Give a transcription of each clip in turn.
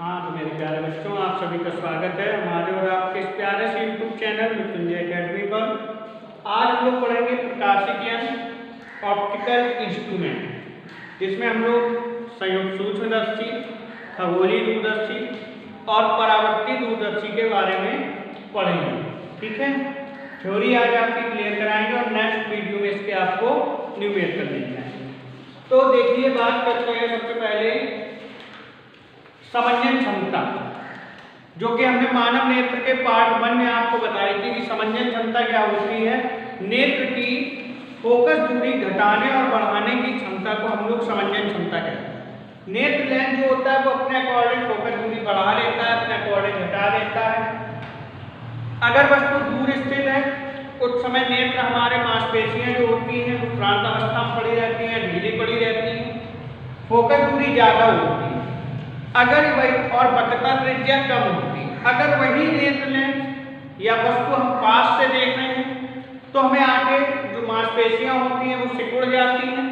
हाँ तो मेरे प्यारे बच्चों, आप सभी का स्वागत है हमारे और आपके इस प्यारे से यूट्यूब चैनल मृत्युंजय एकेडमी पर। आज हम लोग पढ़ेंगे प्रकाशिकी यंत्र ऑप्टिकल इंस्ट्रूमेंट, जिसमें हम लोग संयुक्त सूक्ष्मदर्शी, खगोलीय दूरदर्शी और परावर्ती दूरदर्शी के बारे में पढ़ेंगे। ठीक है, थ्योरी आज आपकी क्लियर कराएंगे और नेक्स्ट वीडियो में इसके आपको न्यूमेरिकल मिल जाएंगे। तो देखिए, बात करते हैं सबसे पहले समंजन क्षमता, जो कि हमने मानव नेत्र के पार्ट 1 में आपको बताई थी कि समंजन क्षमता क्या होती है। नेत्र की फोकस दूरी घटाने और बढ़ाने की क्षमता को हम लोग समंजन क्षमता कहते हैं। नेत्र लेंस जो होता है वो अपने अकॉर्डिंग फोकस दूरी बढ़ा लेता है, अपने अकॉर्डिंग घटा लेता है। अगर वस्तु दूर स्थित है उस समय नेत्र हमारे मांसपेशियां जो होती हैं वो श्रांत अवस्था में पड़ी रहती हैं, ढीली पड़ी रहती हैं, फोकस दूरी ज्यादा होती है। अगर वही और वक्रता त्रिज्या कम होती, अगर वही नेत्र लेंस या वस्तु हम पास से देख रहे हैं तो हमें आगे जो मांसपेशियां होती हैं वो सिकुड़ जाती हैं,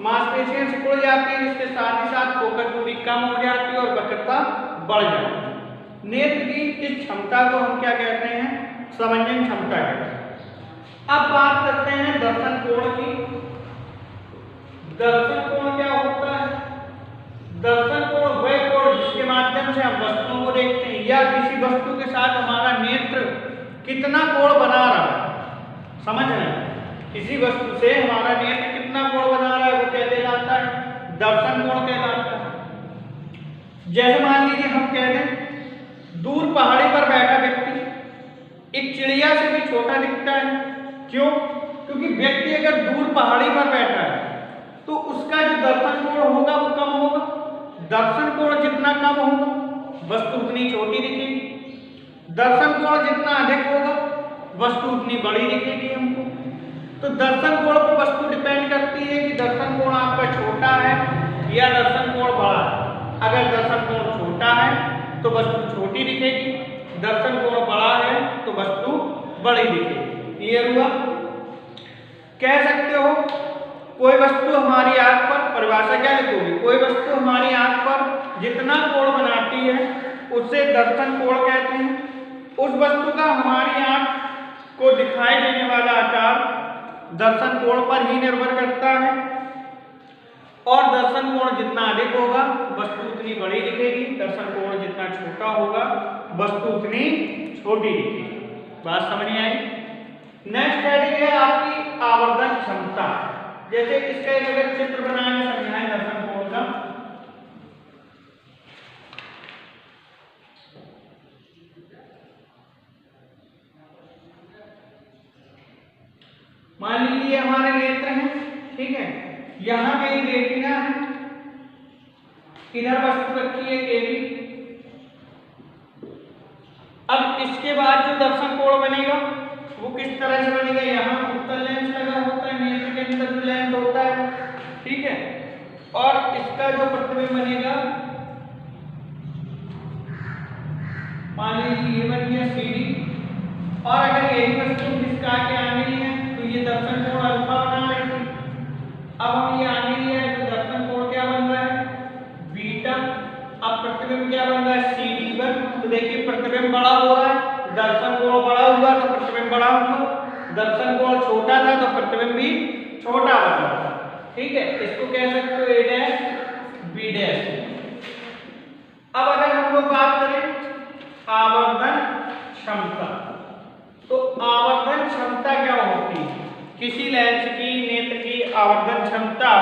मांसपेशियां सिकुड़ जाती हैं, इसके साथ ही साथ फोकस दूरी कम हो जाती है और वक्रता बढ़ जाती है। नेत्र की इस क्षमता को हम क्या कहते हैं? समंजन क्षमता कहते हैं। अब बात करते हैं दर्शन कोण की। दर्शन कोण क्या होता है? दर्शन कोण वह कोण जिसके माध्यम से हम वस्तुओं को देखते हैं या किसी वस्तु के साथ हमारा नेत्र कितना कोण बना रहा है। समझ रहे हैं? किसी वस्तु से हमारा नेत्र कितना कोण बना रहा है वो क्या कहलाता है? दर्शन कोण कहलाता है। जैसे मान लीजिए हम कह दें दूर पहाड़ी पर बैठा व्यक्ति एक चिड़िया से भी छोटा दिखता है। क्यों? क्योंकि व्यक्ति अगर दूर पहाड़ी पर बैठा है तो उसका जो दर्शन कोण होगा वो कम होगा। दर्शन कोण जितना कम होगा वस्तु उतनी छोटी दिखेगी, दर्शन कोण जितना अधिक होगा वस्तु उतनी बड़ी दिखेगी हमको। तो दर्शन कोण पर वस्तु डिपेंड करती है कि दर्शन कोण आपका छोटा है या दर्शन कोण बड़ा है। अगर दर्शन कोण छोटा है तो वस्तु छोटी दिखेगी, दर्शन कोण बड़ा है तो वस्तु बड़ी दिखेगी। क्लियर हुआ? कह सकते हो कोई वस्तु हमारी आंख पर, परिभाषा क्या लिखोगे? कोई वस्तु हमारी आंख पर जितना कोण बनाती है उससे दर्शन कोण कहते हैं। उस वस्तु का हमारी आंख को दिखाई देने वाला आकार दर्शन कोण पर ही निर्भर करता है और दर्शन कोण जितना अधिक होगा वस्तु उतनी बड़ी दिखेगी, दर्शन कोण जितना छोटा होगा वस्तु उतनी छोटी दिखेगी। बात समझ में आई? नेक्स्ट हेडिंग है आपकी आवर्धन क्षमता। जैसे इसका एक अगर चित्र बनाने समझाएं दर्शन कोण का। मान लीजिए हमारे नेत्र हैं, ठीक है, यहां पे रेटिना है, इधर वस्तु रखी है केवी। अब इसके बाद जो दर्शन कोण बनेगा वो किस तरह से बनेगा? यहाँ उत्तल लेंस लगा होता है, नेत्र के अंदर जो लेंस होता है, ठीक है, और इसका जो प्रतिबिंब बनेगा मान लीजिए ये बन गया CD। और अगर यही वस्तु जिसका आगे आंगली है तो ये दर्शन कोण अल्फा बना रही थी। अब हम ये आंगली है तो दर्शन कोण क्या बन रहा है? बीटा। अब प्रतिबिंब क्या बन रहा है? CD1। तो देखिए प्रतिबिंब बड़ा हो रहा है, दर्शन कोण बड़ा हुआ तो प्रतिबिंब बड़ा हुआ, दर्शन कोण छोटा था तो प्रतिबिंब भी छोटा बना। ठीक है, इसको कह सकते हो A डैश B डैश। अब अगर हम लोग बात करें आवर्धन क्षमता, तो आवर्धन क्षमता क्या होती है? किसी लेंस की, नेत्र की आवर्धन क्षमता,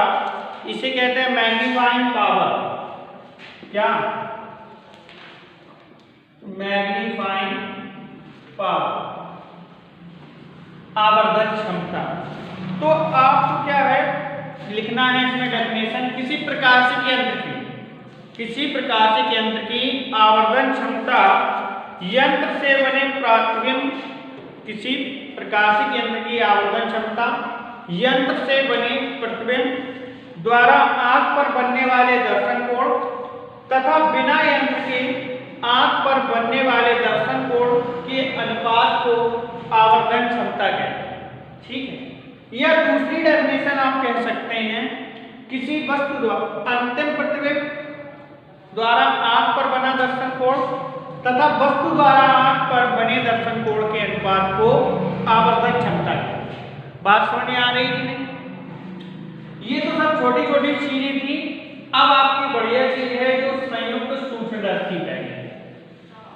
इसे कहते हैं मैग्नीफाइंग पावर। क्या? मैग्नीफाइंग पावर, आवर्धन क्षमता। तो आपको क्या है लिखना है इसमें डेफिनेशन? किसी प्रकाशिक यंत्र की, किसी प्रकाशिक यंत्र की आवर्धन क्षमता यंत्र से बने प्रतिबिंब, किसी प्रकाशिक यंत्र की आवर्धन क्षमता यंत्र से बने प्रतिबिंब द्वारा आंख पर बनने वाले दर्शन कोण तथा बिना यंत्र के आंख पर बनने वाले दर्शन कोण के अनुपात को आवर्धन क्षमता कहते हैं। ठीक है, या दूसरी डेफिनेशन आप कह सकते हैं किसी वस्तु द्वारा अंतिम प्रतिबिंब द्वारा आंख पर बना दर्शन कोण तथा वस्तु द्वारा आंख पर बने दर्शन कोण के अनुपात को आवर्धक क्षमता कहते। बात समझ में आ रही कि नहीं? ये तो सब छोटी छोटी चीजें थी। अब आपकी बढ़िया चीज है जो संयुक्त सूक्ष्मदर्शी है।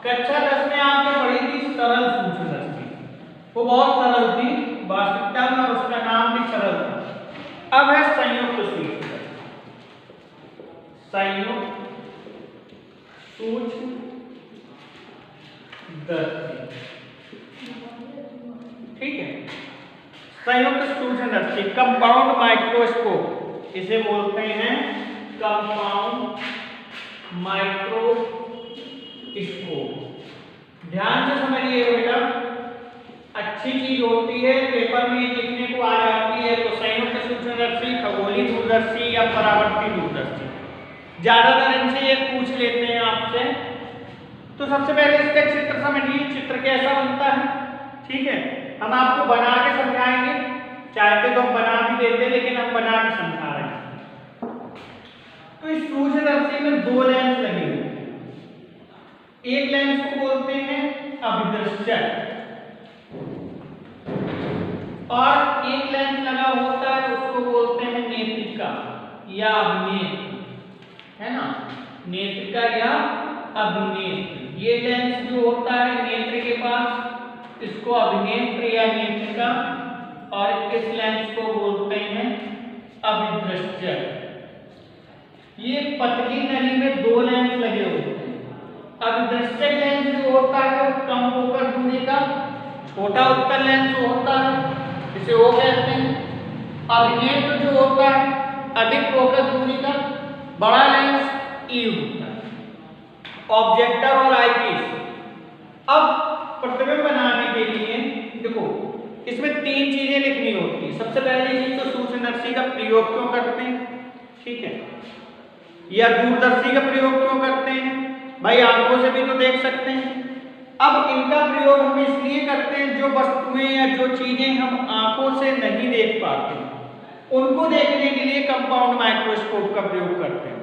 कक्षा 10 में आपने पढ़ी थी सरल सूक्ष्मदर्शी, वो बहुत सरल थी वास्तविकता में और उसका नाम भी सरल था। अब है संयुक्त सूक्ष्मदर्शी। संयुक्त सूक्ष्मदर्शी, ठीक है। संयुक्त सूक्ष्मदर्शी कंपाउंड माइक्रोस्कोप, इसे बोलते हैं कंपाउंड माइक्रोस्कोप। ध्यान से समझिए बेटा, अच्छी चीज होती है, पेपर में लिखने को आ जाती है। तो संयुक्त सूक्ष्मदर्शी, खगोलीय दूरदर्शी या परावर्ती दूरदर्शी, ज्यादातर इनसे ये पूछ लेते हैं आपसे। तो सबसे पहले इसका चित्र समझिए, चित्र कैसा बनता है, ठीक है। हम आपको बना के समझाएंगे, चाहते तो हम बना भी देते, लेकिन हम बना के समझा रहे हैं। तो इस सूक्ष्मदर्शी में दो लेंस लगे हुए हैं। एक लेंस को बोलते हैं अभिदृश्यक और एक लेंस लगा होता है उसको बोलते हैं नेत्रिका या अभिनेत्र, है ना, नेत्रिका या अभिनेत्र। ये लेंस जो होता है नेत्र के पास, इसको अभिनेत्र या नेत्रिका, और इस लेंस को बोलते हैं अभिदृश्यक। ये पतली नली में दो लेंस लगे होते हैं। अभिदृश्यक लेंस जो होता है वो कम फोकस दूरी का छोटा उत्तल लेंस होता है, इसे वो कहते हैं। अभिनेत्र जो होता है अधिक फोकस दूरी का बड़ा लेंस ई होता है। ऑब्जेक्टर और आईपीस। अब प्रतिबिंब बनाने के लिए देखो, इसमें तीन चीजें लिखनी होती है। सबसे पहली चीज तो सूक्ष्मदर्शी का प्रयोग क्यों करते हैं, ठीक है, या दूरदर्शी का प्रयोग क्यों करते हैं, भाई आंखों से भी तो देख सकते हैं। अब इनका प्रयोग हम इसलिए करते हैं जो वस्तुएं या जो चीजें हम आंखों से नहीं देख पाते उनको देखने के लिए कंपाउंड माइक्रोस्कोप का प्रयोग करते हैं।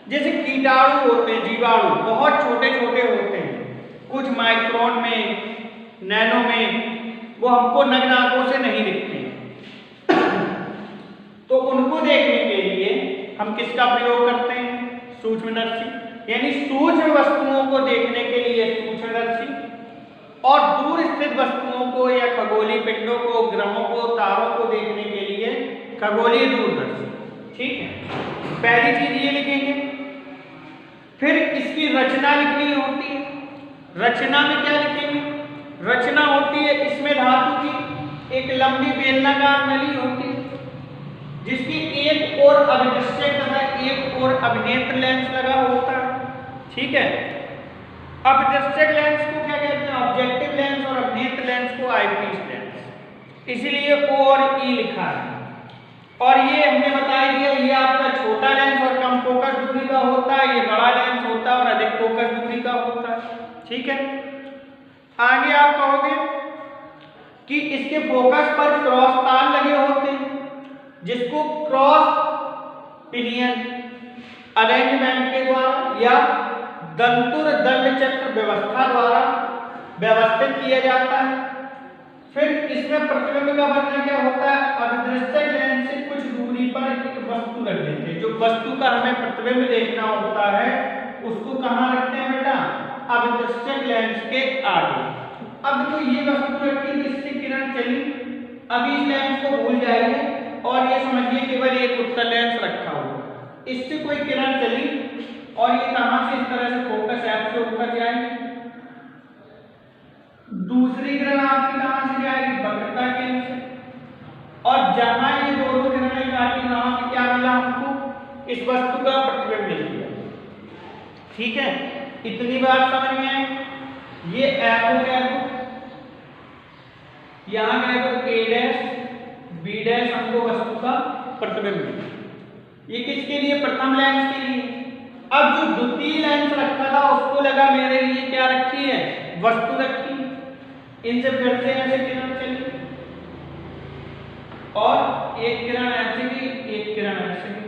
जैसे कीटाणु होते हैं, जीवाणु बहुत छोटे छोटे होते हैं, कुछ माइक्रोन में, नैनो में, वो हमको नग्न आंखों से नहीं दिखते। तो उनको देखने के लिए हम किसका प्रयोग करते हैं, सूक्ष्मदर्शी। यानी सूक्ष्म वस्तुओं को देखने के लिए सूक्ष्मदर्शी, और दूर स्थित वस्तुओं को या खगोलीय पिंडों को, ग्रहों को, तारों को देखने के लिए खगोलीय दूरदर्शी, ठीक है। पहली चीज ये लिखेंगे। फिर इसकी रचना लिखनी होती है। रचना में क्या लिखेंगे, रचना होती है इसमें धातु की एक लंबी बेलनाकार नली होती है जिसकी एक ओर अभिदृश्यक तथा एक ओर अभिनेत्र लेंस लगा होता है, ठीक है। अभिदृश्यक लेंस को क्या कहते हैं, ऑब्जेक्टिव लेंस, और अभिनेत्र लेंस को आईपीस लेंस, इसीलिए ओ और ई लिखा है। और ये हमने बता दिया, ये आपका छोटा लेंस और कम फोकस दूरी का होता है, ये बड़ा लेंस होता है और अधिक फोकस दूरी का होता है, ठीक है। आगे आप कहोगे कि इसके फोकस पर क्रॉस तार लगे होते हैं जिसको क्रॉस पिनियन अरेंजमेंट के द्वारा या दंतुर दंड चक्र व्यवस्था द्वारा व्यवस्थित किया जाता है। फिर इसमें प्रतिबिंब का बनना क्या होता है, अभिदृश्यक लेंस से कुछ दूरी पर एक वस्तु रख देते हैं। जो वस्तु का हमें प्रतिबिंब देखना होता है उसको कहाँ रखते हैं बेटा, अभिदृश्यक लेंस के आगे। अब तो ये वस्तु रखी, इससे किरण चली, अभी इस लेंस को भूल जाइए और ये समझिए केवल एक उत्तल लेंस रखा हुआ, इससे कोई किरण चली और ये कहां से इस तरह से फोकस ऐप से ऊपर जाएगी, दूसरी किरण आपकी कहां से जाएगी, वक्रता केंद्र से, और जहां ये दोनों किरणें काटी वहां से क्या मिला हमको, इस वस्तु का प्रतिबिंब मिल गया, ठीक है। इतनी बात समझ में आई। ये ऐप हो गया, तो यहां गए तो ए डैश बी डैश हमको वस्तु का प्रतिबिंब मिला। ये किसके लिए, प्रथम लेंस के लिए। अब जो द्वितीय लेंस रखा था उसको लगा मेरे लिए क्या रखी है, वस्तु रखी, इनसे फिर से ऐसे किरण चली और एक किरण ऐसे भी, एक किरण ऐसे भी।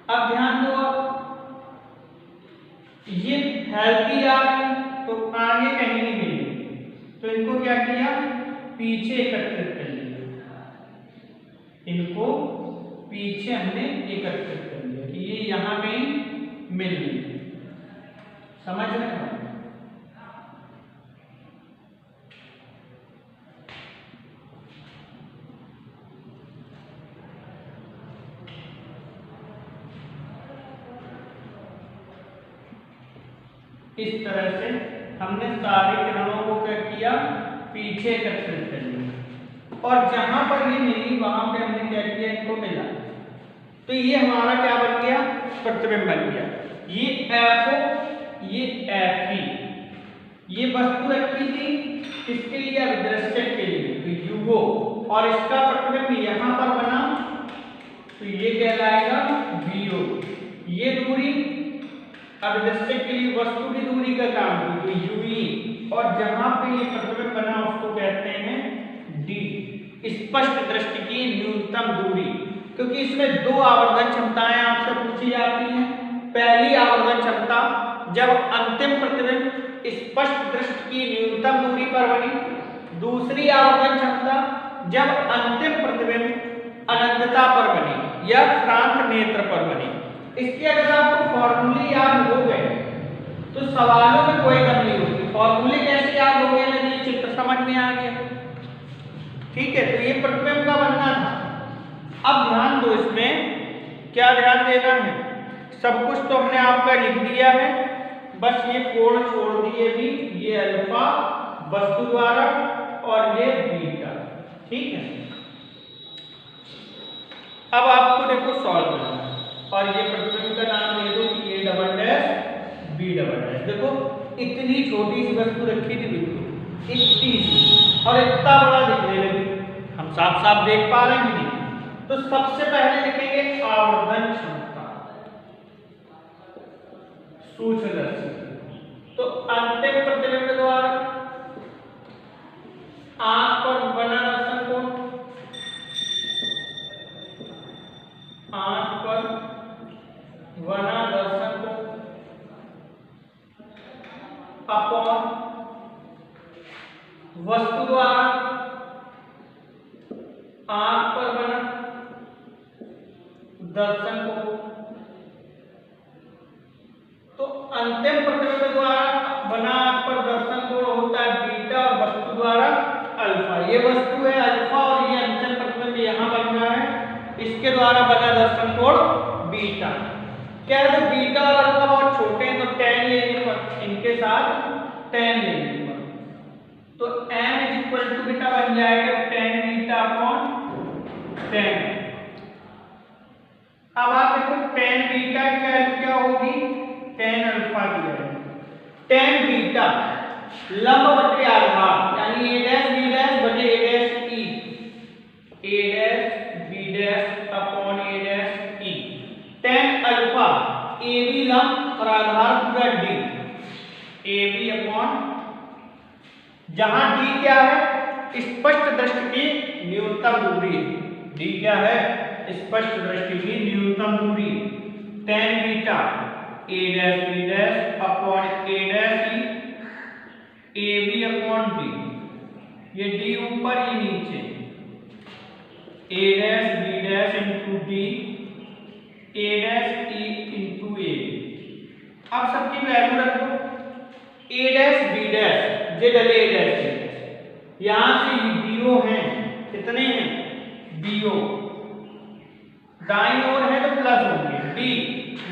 अब ध्यान दो, ये हेल्थी आ रही तो आगे कहीं नहीं मिली, तो इनको क्या किया, पीछे एकत्रित कर लिया, इनको पीछे हमने एकत्रित कर लिया कि ये यहां कहीं मिल गई। समझ रहे हैं? इस तरह से हमने सारे किरणों को क्या किया, पीछे एकत्रित कर लिया, और जहां पर ये मिली वहां पे हमने क्या किया, इनको मिला, तो ये हमारा क्या बन गया, प्रतिबिंब बन गया। ये FO, ये FE, ये वस्तु रखी थी किसके लिए, अभिदृश्यक के लिए, तो युगो, और इसका प्रतिबिंब यहाँ पर बना, तो ये कहलाएगा VO। ये दूरी अभिदृश्यक के लिए वस्तु की दूरी का काम की, तो UE, और जहां पे ये प्रतिबिंब बना उसको कहते हैं D, स्पष्ट दृष्टि की न्यूनतम दूरी, क्योंकि इसमें दो आवर्धन क्षमताएं आपसे पूछी जाती हैं। पहली आवर्धन क्षमता जब अंतिम प्रतिबिंब स्पष्ट दृष्टि की न्यूनतम दूरी पर बनी, दूसरी आवर्धन क्षमता जब अंतिम प्रतिबिंब अनंतता पर बनी या क्रांत नेत्र पर बनी। इसके अगर आपको फॉर्मूले याद हो गए तो सवालों में कोई कमी नहीं होगी। फॉर्मूले कैसे याद हो गए, ना ये चित्र समझ में आ गया, ठीक है। तो ये प्रतिबिंब का बनना था। अब ध्यान दो, इसमें क्या ध्यान देना है, सब कुछ तो हमने आपका लिख दिया है, बस ये कोण छोड़ दिए भी, ये अल्फा वस्तु द्वारा और ये बीटा, ठीक है। अब आपको देखो सॉल्व करना है, और ये प्रतिबिंब का नाम दे दो कि A double dash B double dash. देखो इतनी छोटी सी वस्तु रखी थी बिल्कुल, इतनी सी, और इतना बड़ा दिखने लगी, हम साफ साफ देख पा रहे हैं कि नहीं। तो सबसे पहले लिखेंगे आवर्धन क्षमता सूक्ष्मदर्शी। तो अंतिम प्रतिबिंब द्वारा आंख पर बना दर्शन कोण, आंख पर बना दर्शन कोण अपॉन वस्तु द्वारा आंख पर बना दर्शन कोण। तो अंतिम प्रतिबिंब द्वारा बना आंख पर दर्शन कोण होता है बीटा, और वस्तु द्वारा अल्फा। ये वस्तु है अल्फा और ये अंतिम प्रतिबिंब यहां बन रहा है, इसके द्वारा बना दर्शन कोण बीटा। क्या है, तो बीटा और अल्फा बहुत छोटे हैं, तो tan लेने पर, इनके साथ tan लेने पर, तो m इक्वल टू बीटा बन जाएगा tan बीटा अपॉन tan। अब आप देखो tan बीटा की वैल्यू क्या होगी, tan अल्फा की वैल्यू, tan बीटा लंब बटे आधार, यानी a डैश b डैश बटे a dash e, a dash b dash upon a dash e। tan alpha A B लंब और आधार पूरा d, ए बी अपॉन, जहां d क्या है, स्पष्ट दृष्टि की न्यूनतम दूरी, d क्या है, स्पष्ट दृष्टि की न्यूनतम दूरी। tan beta a dash b dash upon a dash e, A B upon d, ये d ऊपर ये नीचे, a dash b dash into d, a dash e into A. अब सबकी वैल्यू रखो, a डैश b डैश जे डले a dash b dash, यहां से bo हैं, कितने हैं, bo दाईं ओर है तो प्लस होंगे, d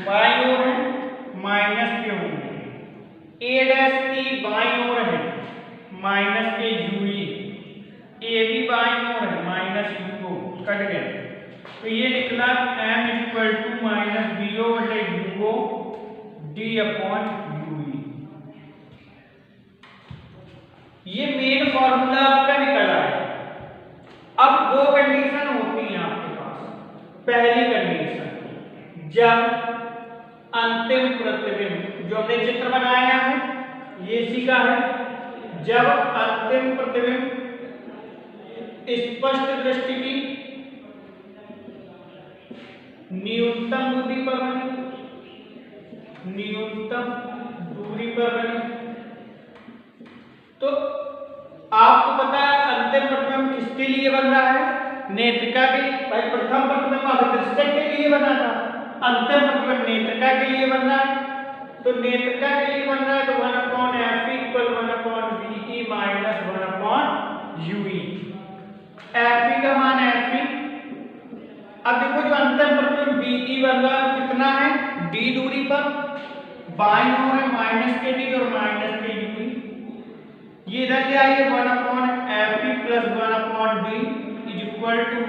बाईं ओर है माइनस के होंगे, a डैश e बाईं ओर है माइनस के ue, a भी बाईं ओर है माइनस u, कट गए। तो ये निकला m equal to minus bo बटे uo d अपॉन ue। ये मेन फॉर्मूला आपका निकल आया। अब दो कंडीशन होती हैं आपके पास। पहली कंडीशन, जब अंतिम प्रतिबिंब, जो हमने चित्र बनाया है ये इसी का है, जब अंतिम प्रतिबिंब स्पष्ट दृष्टि की न्यूनतम दूरी पर बने, न्यूनतम पर बनी। तो आपको पता है अंतिम प्रतिबिंब किसके लिए बन रहा है? नेत्रिका के लिए। भाई प्रथम प्रतिबिंब अभिदृष्टक के लिए बना था, अंतिम प्रतिबिंब नेत्रिका के लिए बन रहा है। तो नेत्रिका के लिए बन रहा है तो 1/F equal 1/VE minus 1/UE। Fe का मान Fe। अब देखो जो अंतिम प्रतिबिंब BE बन रहा है कितना है? d दूरी पर, बाईं ओर है -kd और -kUE। ये इधर ले आइए 1/Fe plus 1/d is equal to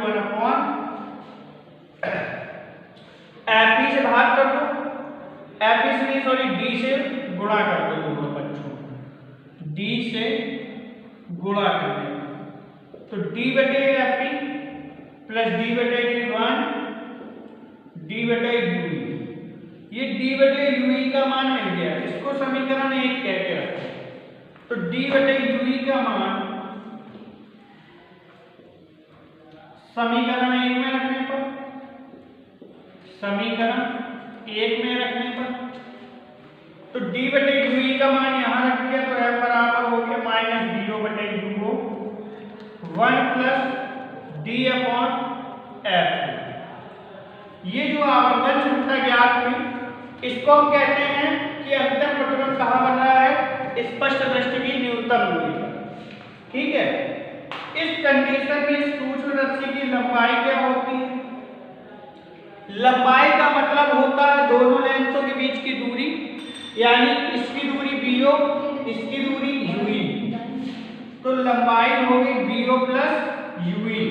1/Fe से भाग कर दो, Fe से नहीं सॉरी d से गुणा कर दो दोनों बच्चों, d से गुणा कर दो तो d बटे Fe प्लस d बटे 1 d बटे UE। ये d बटे UE का मान मिल गया, इसको समीकरण 1 कह के रखो। तो d बटे UE का मान समीकरण 1 में रखने पर, समीकरण 1 में रखने पर तो d बटे UE का मान यहां रख दिया तो f बराबर हो गया -0 बटे UO 1 plus d upon f। ये जो आवर्धन क्षमता ज्ञात हुई इसको हम कहते हैं कि अंतिम प्रतिबिंब कहां बन रहा है? स्पष्ट दृष्टि की न्यूनतम दूरी पर। ठीक है, इस कंडीशन में सूक्ष्मदर्शी की लंबाई क्या होती है? लंबाई का मतलब होता है दोनों लेंसों के बीच की दूरी, यानी इसकी दूरी BO, इसकी दूरी UE। तो लंबाई होगी BO प्लस UE।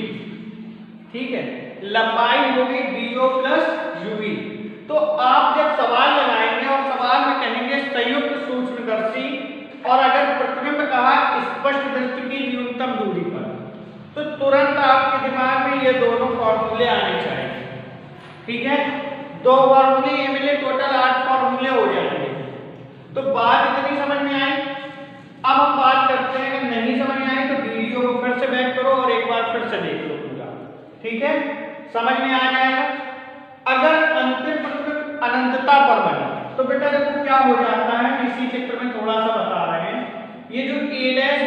ठीक है, लंबाई होगी BO प्लस UE। तो आप जब सवाल लगाएंगे और सवाल में कहेंगे संयुक्त सूक्ष्मदर्शी और अगर प्रतिबिंब कहा स्पष्ट दृष्टि की न्यूनतम दूरी पर, तो तुरंत आपके दिमाग में ये दोनों फॉर्मूले आने चाहिए। ठीक है, 2 फॉर्मूले ये मिले, टोटल 8 फॉर्मूले हो जाएंगे। तो बात इतनी समझ में आई। अब हम बात करते हैं, अगर नहीं समझ में आई तो वीडियो को फिर से बैक करो और एक बार फिर से देख लो पूरा। ठीक है, समझ में आ जाएगा। अगर अंतिम प्रतिबिंब अनंतता पर बने तो बेटा देखो क्या हो जाता है, इसी चित्र में थोड़ा सा बता रहे हैं। ये जो a'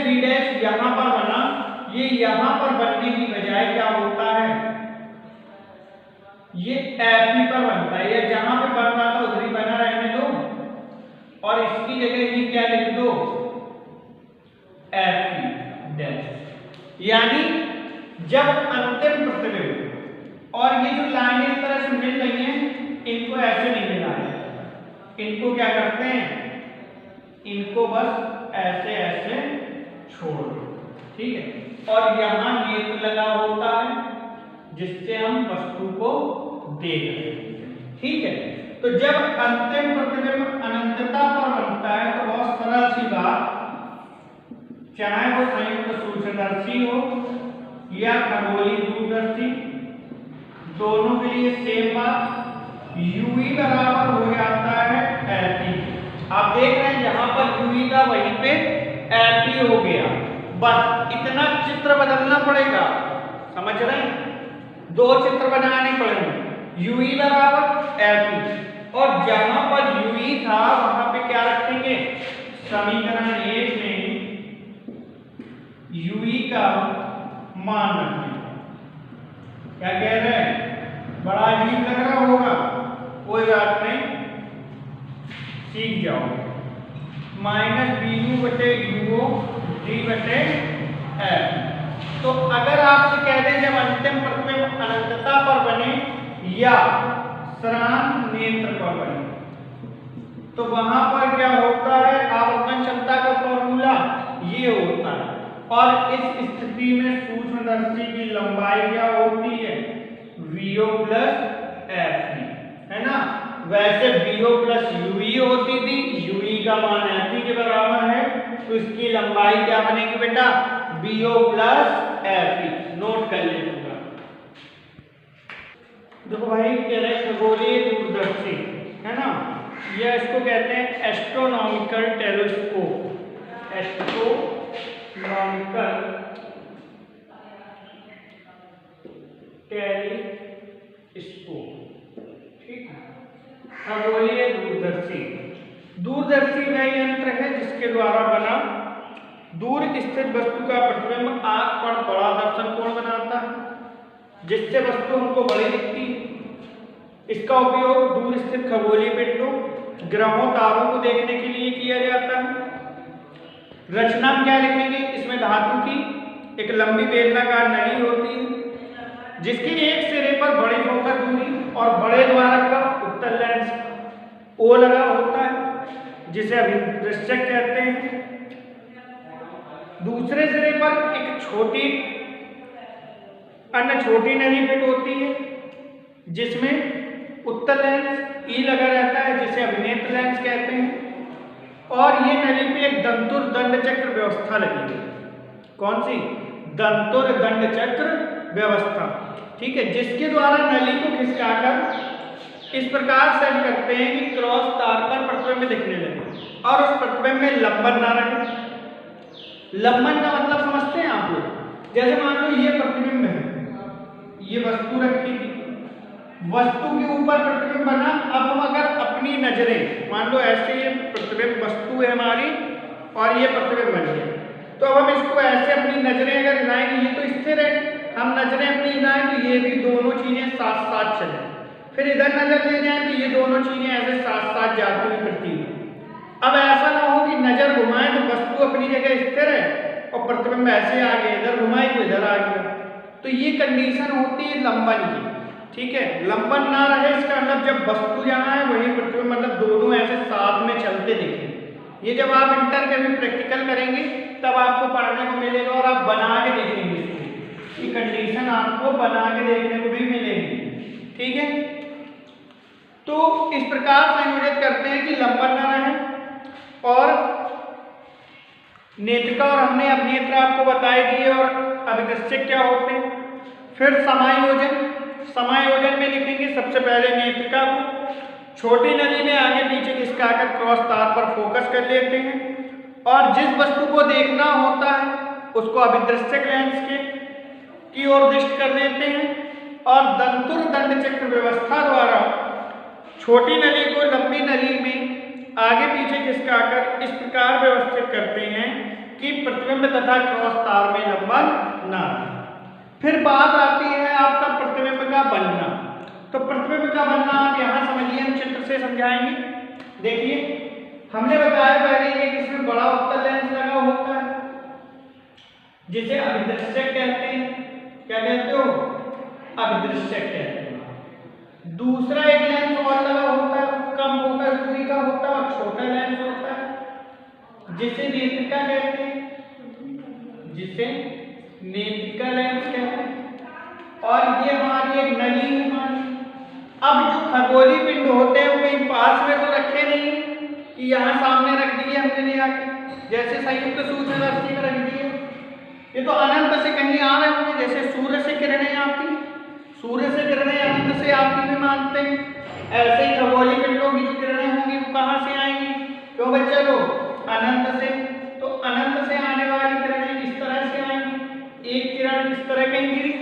b' यहां पर बना, ये यहां पर बनने की बजाय क्या होता है, ये Fe पर बनता है। या जहां पे बन रहा था उधर ही बना रहने दो और इसकी जगह ही क्या लिख दो, Fe'। यानी जब अंतिम प्रतिबिंब और ये जो लाइनें इस तरह से मिल रही हैं, इनको ऐसे नहीं मिलाना है, इनको क्या करते हैं, इनको बस ऐसे ऐसे छोड़ दो। ठीक है, और यहां नेत्र लगा होता है जिससे हम वस्तु को देख रहे हैं। ठीक है, तो जब अंतिम प्रतिबिंब अनंतता पर बनता है तो बहुत सरल सी बात, चाहे वो संयुक्त सूक्ष्मदर्शी हो या खगोलीय दूरदर्शी, दोनों के लिए सेम बात, UE बराबर हो जाता है Fe। आप देख रहे हैं यहां पर UE का वहीं पे Fe हो गया, बस इतना चित्र बदलना पड़ेगा। समझ रहे हैं, 2 चित्र बनाने पड़ेंगे, UE बराबर Fe और जहां पर UE था वहां पे क्या रखेंगे, समीकरण 1 में UE का मान रखेंगे। क्या कह रहे हैं, बड़ा अजीब लग रहा होगा, कोई बात नहीं, सीख जाओगे। -BU बटे UO D बटे F। तो अगर आपसे कह दें जब अंतिम प्रतिबिंब अनंतता पर बने या सरांत नेत्र पर बने तो वहां पर क्या होता है, आवर्तन क्षमता का फॉर्मूला ये होता है। और इस स्थिति में सूक्ष्मदर्शी की लंबाई क्या होती है, VO प्लस Fe, है ना। वैसे VO प्लस UE होती थी, UE का मान Fe के बराबर है, तो इसकी लंबाई क्या बनेगी बेटा, VO प्लस Fe। नोट कर लीजिएगा। देखो भाई कह रहे खगोलीय दूरदर्शी, है ना, या इसको कहते हैं एस्ट्रोनॉमिकल टेलीस्कोप, एस्ट्रोनॉमिकल टेलीस्कोप। ठीक है, खगोलीय दूरदर्शी दूरदर्शी वह यंत्र है जिसके द्वारा बना दूर स्थित वस्तु का प्रतिबिंब आंख पर बड़ा दर्शन कोण बनाता है, जिससे वस्तु हमको बड़ी दिखती है। इसका उपयोग दूर स्थित खगोलीय पिंडों, ग्रहों, तारों को देखने के लिए किया जाता है। रचना में क्या लिखेंगे? इसमें धातु की एक लंबी बेलनाकार नली होती है, जिसके एक सिरे पर बड़ी फोकस दूरी और बड़े द्वारक का उत्तल लेंस ओ लगा होता है, जिसे अभिदृश्यक कहते हैं। दूसरे सिरे पर एक अन्य छोटी नली फिट होती है, जिसमें उत्तल लेंस ई लगा रहता है, जिसे अभिनेत्र लेंस कहते हैं। और ये नली पे एक दंतुर दंड चक्र व्यवस्था लगी है। कौन सी? दंतुर दंड चक्र व्यवस्था। ठीक है, जिसके द्वारा नली को खिसकाकर इस प्रकार सेट करते हैं कि क्रॉस तार पर प्रतिबिंब दिखने लगे और उस प्रतिबिंब में लंबन ना रहे। लंबन का मतलब समझते हैं आप लोग? जैसे मान लो ये प्रतिबिंब है, ये वस्तु रखी थी, वस्तु के ऊपर प्रतिबिंब बना। अब हम अगर अपनी नजरें, मान लो ऐसे ये प्रतिबिंब वस्तु है हमारी और ये प्रतिबिंब बन गया, तो अब हम इसको ऐसे अपनी नजरें अगर हिलाएंगे, ये तो स्थिर है, हम नजरें अपनी हिलाएं तो ये भी दोनों चीजें साथ साथ चले। फिर इधर नजर ले जाएं तो ये दोनों चीजें ऐसे साथ साथ जाती हुई करती है। अब ऐसा ना हो कि नजर घुमाएं तो वस्तु अपनी जगह स्थिर है और प्रतिबिंब ऐसे आ गया, इधर घुमाए तो इधर आ गया। तो ये कंडीशन होती है लंबन की। ठीक है, लंबन ना रहे इसका मतलब जब वस्तु जहाँ है वही प्रतिबिंब, मतलब दोनों ऐसे साथ में चलते दिखें। ये जब आप इंटर के भी प्रैक्टिकल करेंगे तब आपको पढ़ने को मिलेगा और आप बना के देखेंगे इसकी कंडीशन, आपको बना के देखने को भी मिलेगी। ठीक है, तो इस प्रकार संयोजित करते हैं कि लंबन ना रहे। और नेत्रिका और हमने अभिनेत्र आपको बताए दिए और अभिदृश्यक क्या होते हैं। फिर समायोजन। समायोजन में लिखेंगे सबसे पहले नेत्रिका को छोटी नली में आगे पीछे खिसकाकर क्रॉस तार पर फोकस कर लेते हैं और जिस वस्तु को देखना होता है उसको अभिदृश्यक लेंस की ओर दृष्टि कर देते हैं और दंतुर दंड चक्र व्यवस्था द्वारा छोटी नली को लंबी नली में आगे पीछे खिसकाकर इस प्रकार व्यवस्थित करते हैं कि प्रतिबिंब तथा क्रॉस तार में लंबन ना। फिर बात आती है आपका प्रतिबिंब का बनना। तो प्रतिबिंब का बनना आप यहाँ समझिए, हम चित्र से समझाएंगे। देखिए, हमने बताया पहले ये कि इसमें बड़ा उत्तल लेंस लगा होता है जिसे अभिदृश्यक कहते हैं। क्या कहते हो? अभिदृश्यक कहते हैं। दूसरा एक लेंस और लगा होता है, कम फोकस दूरी का होता है और छोटा लेंस होता है जिसे नेत्रिका कहते हैं, जिसे नेत्रिका लेंस कहते हैं। और ये हमारी एक नली है हमारी। अब जो खगोलीय पिंड होते हैं वो कहीं पास में तो रखे नहीं कि यहाँ सामने रख दिए हमने ले आके, जैसे संयुक्त सूर्यरश्मि में रख दिए। ये तो अनंत से कहीं आ रहे होंगे, जैसे सूर्य से किरणें आती, सूर्य से किरणें अनंत से आती भी मानते हैं। ऐसे ही खगोलीय पिंडों की जो किरणें होंगी वो कहाँ से आएंगी? क्यों बच्चे लोग? अनंत से। तो अनंत से आने वाली किरणें इस तरह से आएंगी। एक किरण इस तरह कहीं गिरी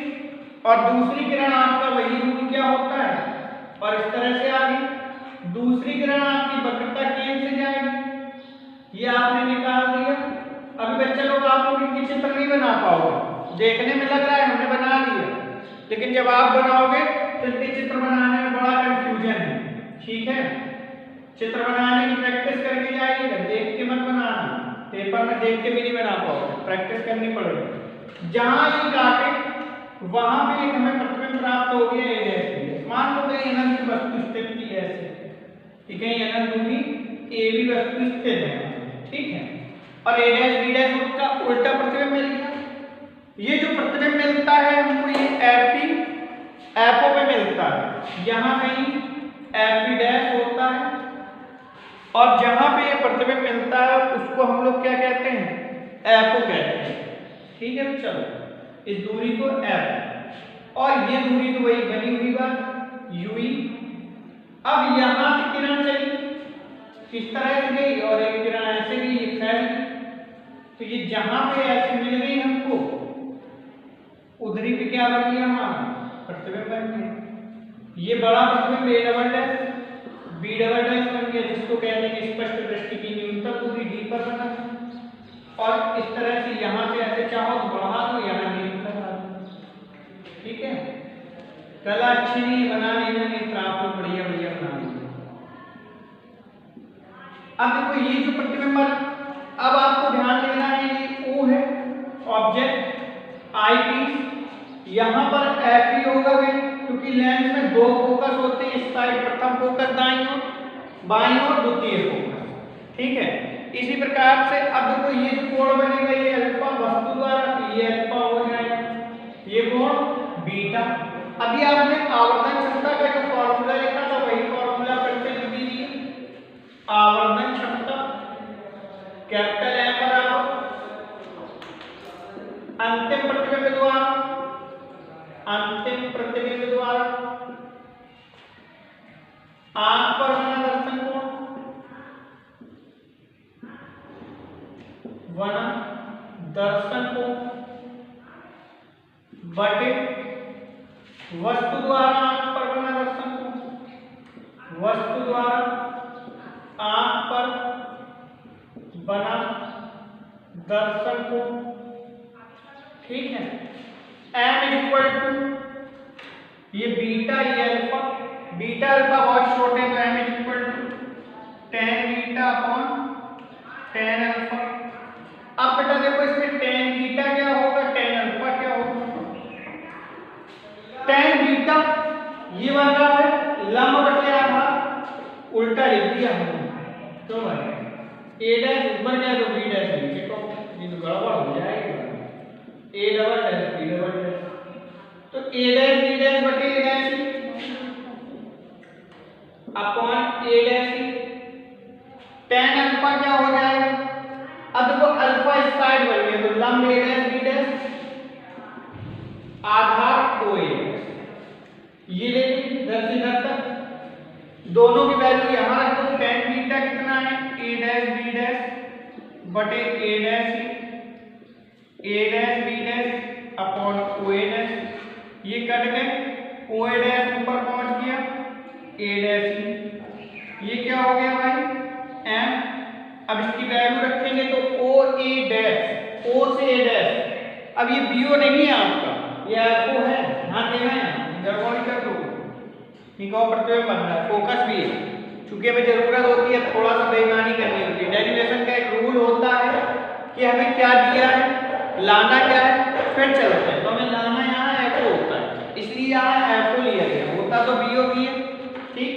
और दूसरी किरण आपका वही दूर क्या होता है और इस तरह से आ गई। दूसरी किरण आपकी वक्रता केंद्र से जाएगी, ये आपने निकाल दिया। अभी बच्चे लोग आप लोग इनकी चित्र नहीं बना पाओगे, देखने में लग रहा है हमने बना दिया, लेकिन जब आप बनाओगे तो इनके चित्र बनाने में बड़ा कंफ्यूजन है। ठीक है, चित्र बनाने की प्रैक्टिस करके जाइएगा, देख के मत बनाना। पेपर में देख के भी नहीं बना पाओगे, प्रैक्टिस करनी पड़ेगी। जहां ये काटे वहां पे एक हमें प्रतिबिंब प्राप्त हो गया ए डैश। मान लो कहीं अनंत की वस्तु स्थित थी ऐसे, ठीक है, अनंत दूरी ए भी वस्तु स्थित है, ठीक है, और ए डैश बी डैश उसका उल्टा प्रतिबिंब मिल गया। ये जो प्रतिबिंब मिलता है हमको ये एफओ पे मिलता है, यहाँ कहीं एफ डैश होता है और जहां पे ये प्रतिबिंब मिलता है उसको हम लोग क्या कहते हैं? एफओ कहते हैं। ठीक है, चलो इस दूरी को एफ और ये दूरी तो वही बनी हुई बात यूई। अब यहां से किरण चली किस तरह से गई और एक किरण ऐसे भी फैल गई, तो ये जहां पे ऐसे मिल गई हमको उधरी पे क्या बन गया? हमारा प्रतिबिंब बन गया। ये बड़ा प्रतिबिंब A double dash B double dash बन गया, जिसको इसको कह देंगे स्पष्ट दृष्टि की न्यूनतम दूरी डी पर बना, और इस तरह से यहाँ से ऐसे चाहो तो बढ़ा दो, यहाँ नीचे लगा दो। ठीक है, कला अच्छी नहीं बना लेना, नहीं तो आप लोग बढ़िया बढ़िया बना लेंगे। अब देखो ये जो प्रतिबिंब, अब आपको ध्यान देना है ये O है ऑब्जेक्ट आई पीस, यहाँ पर एफ ही होगा क्योंकि लेंस में दो फोकस होते हैं, इस साइड प्रथम फोकस दाईं ओर, बाईं ओर द्वितीय फोकस। ठीक है, इसी प्रकार से अब देखो ये जो कोण बनेगा ये अल्फा वस्तु द्वारा, ये अल्फा हो जाएगा, ये कोण बीटा। अभी आपने आवर्धन क्षमता का जो फॉर्मूला लिखा था वही फॉर्मूला फिर से लिख दीजिए। आवर्धन क्षमता कैपिटल एम बराबर अंतिम प्रतिबिंब द्वारा, अंतिम प्रतिबिंब द्वारा आंख पर बना दर्शन कोण, बना दर्शन कोण बटे वस्तु द्वारा आंख पर बना दर्शन कोण, वस्तु द्वारा आंख पर बना दर्शन कोण। ठीक है, m इज इक्वल टू ये बीटा ये अल्फा, बीटा अल्फा बहुत छोटे तो m is equal to tan beta upon tan alpha. अब बेटा देखो इसमें tan बीटा क्या होगा, tan अल्फा क्या होगा। tan बीटा ये बन रहा है लंब बटे आधार, उल्टा लिख दिया हमने तो भाई a डैश ऊपर गया तो b डैश नीचे, तो ये तो गड़बड़ हो जाएगा। a double dash b double dash, तो a डैश b डैश बटे a dash upon a dash. tan alpha क्या हो जाएगा, अब देखो अल्फा इस साइड बन गया तो लंब a dash b dash Aadhaar o a, ये ले इधर से इधर तक दोनों की वैल्यू यहाँ रख दो। tan बीटा कितना है a डैश b डैश बटे a dash b dash upon o a dash, ये कट गए, o a डैश ऊपर पहुंच गया a डैश, ये क्या हो गया भाई m। अब इसकी वैल्यू रखेंगे तो o a डैश, o से a डैश, अब ये b o नहीं है आपका, ये f o है, ध्यान देना है, गड़बड़ी कर दो निकाह प्रतिबिंब बन रहा है, फोकस भी है, चूंकि हमें जरूरत होती है थोड़ा सा बेईमानी करनी होती है। डेरिवेशन का एक रूल होता है कि हमें क्या दिया है, लाना क्या है, फिर चलते हैं, तो हमें लाना यहाँ एफ ओ होता है, इसलिए यहाँ एफ ओ लिया गया, होता तो बी ओ भी है। ठीक,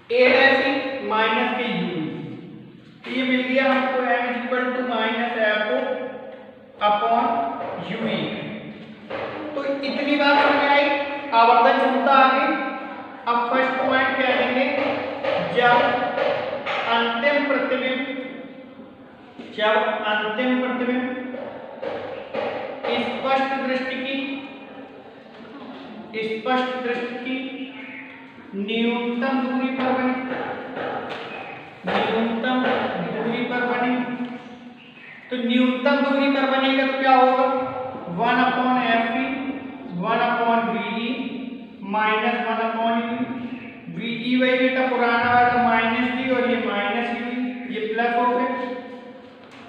ए डैश माइनस के यू, तो ये मिल गया हमको m is equal to minus F O upon U E. तो इतनी बात समझ आई, आवर्धन क्षमता आ गई। अब फर्स्ट पॉइंट क्या लेंगे, जब अंतिम प्रतिबिंब स्पष्ट दृष्टि की न्यूनतम दूरी पर बने, तो न्यूनतम दूरी पर बनेगा तो क्या होगा 1 upon F E 1 upon V E minus 1 upon you. V E वही बेटा पुराना वाला माइनस डी और ये माइनस यू, ये प्लस हो गए,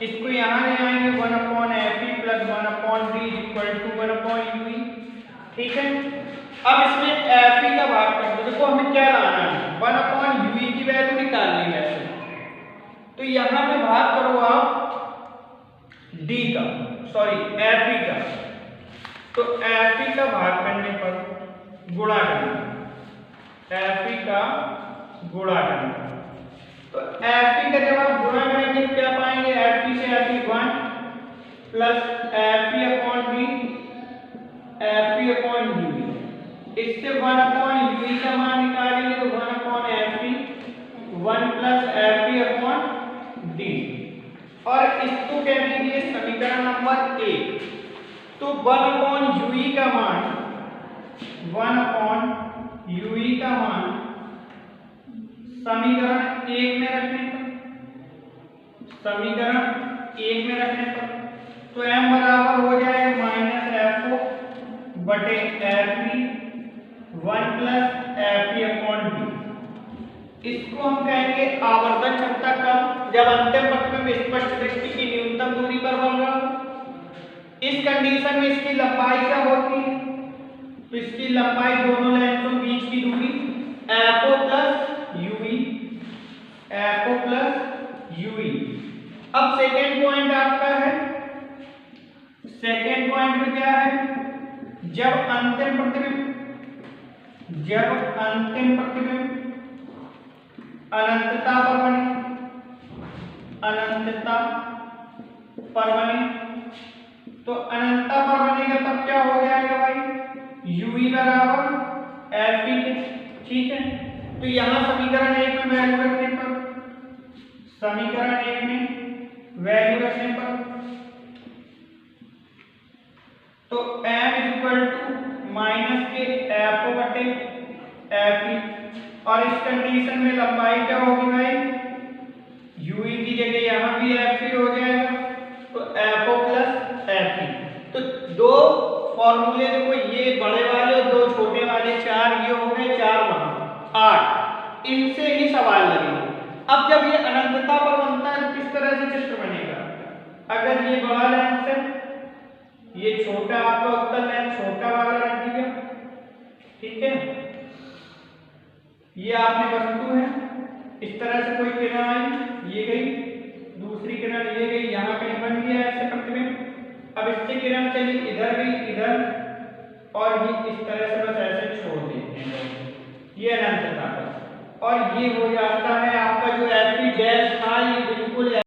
इसको यहाँ ले आएंगे 1 upon F E plus 1 upon D equal to 1 upon U E. ठीक है, अब इसमें एफ ई का भाग कर दो, देखो हमें क्या लाना है 1 अपॉन यू ई की वैल्यू निकालनी है, तो यहाँ पे भाग करो आप डी का, सॉरी एफ ई का, तो एफ ई का भाग करने पर गुणा करना, एफ ई का गुणा करना, तो एफ ई का जब आप गुणा करेंगे क्या पाएंगे, एफ ई से F E 1 plus F E upon B F E upon U, इससे 1 अपॉन यू ई का मान निकालेंगे तो 1 upon F E 1 plus F E upon D, और इसको कह दीजिए समीकरण नंबर 1। तो 1 अपॉन यू ई का मान 1 अपॉन यू ई का मान समीकरण 1 में रखने पर, समीकरण 1 में रखने पर तो m बराबर हो जाएगा माइनस एफ ओ बटे F E 1 plus F E upon D. इसको हम कहेंगे आवर्धन क्षमता कब, जब अंतिम प्रतिबिंब स्पष्ट दृष्टि की न्यूनतम दूरी पर बन रहा हो। इस कंडीशन में इसकी लंबाई क्या होती है, तो इसकी लंबाई दोनों लेंसों के बीच की दूरी FO plus UV, FO plus UV. अब सेकेंड पॉइंट आपका है, सेकेंड पॉइंट में क्या है, जब अंतिम प्रतिबिंब अनंतता पर बने, अनंतता पर बने, तो अनंतता पर बनेगा तब क्या हो जाएगा भाई, यूवी बराबर एफी के। ठीक है, तो यहां समीकरण 1 में वैल्यू रखने पर, समीकरण 1 में वैल्यू रखने पर तो m इक्वल टू माइनस के FO बटे FE, और इस कंडीशन में लंबाई क्या होगी भाई, यूवी की जगह यहाँ भी FE हो जाएगा, तो FO प्लस FE। तो दो फॉर्मूले देखो, ये बड़े वाले और दो छोटे वाले, चार ये हो गए, चार वहां 8, इनसे ही सवाल लगेगा। अब जब ये अनंतता पर बनता है तो किस तरह से चित्र बनेगा, अगर ये बड़ा लेंस है, ये छोटा आपका उत्तल लेंस छोटा वाला रख दिया, ठीक है, ये आपने वस्तु है, इस तरह से कोई किरण आई, ये गई, दूसरी किरण ये गई, यहाँ कहीं बन गया ऐसे प्रतिबिंब। अब इससे किरण चली इधर गई, इधर, और ये इस तरह से बस ऐसे छोड़ देते हैं, ये अनंतता पर, और ये हो जाता है आपका जो FE डैश था, ये बिल्कुल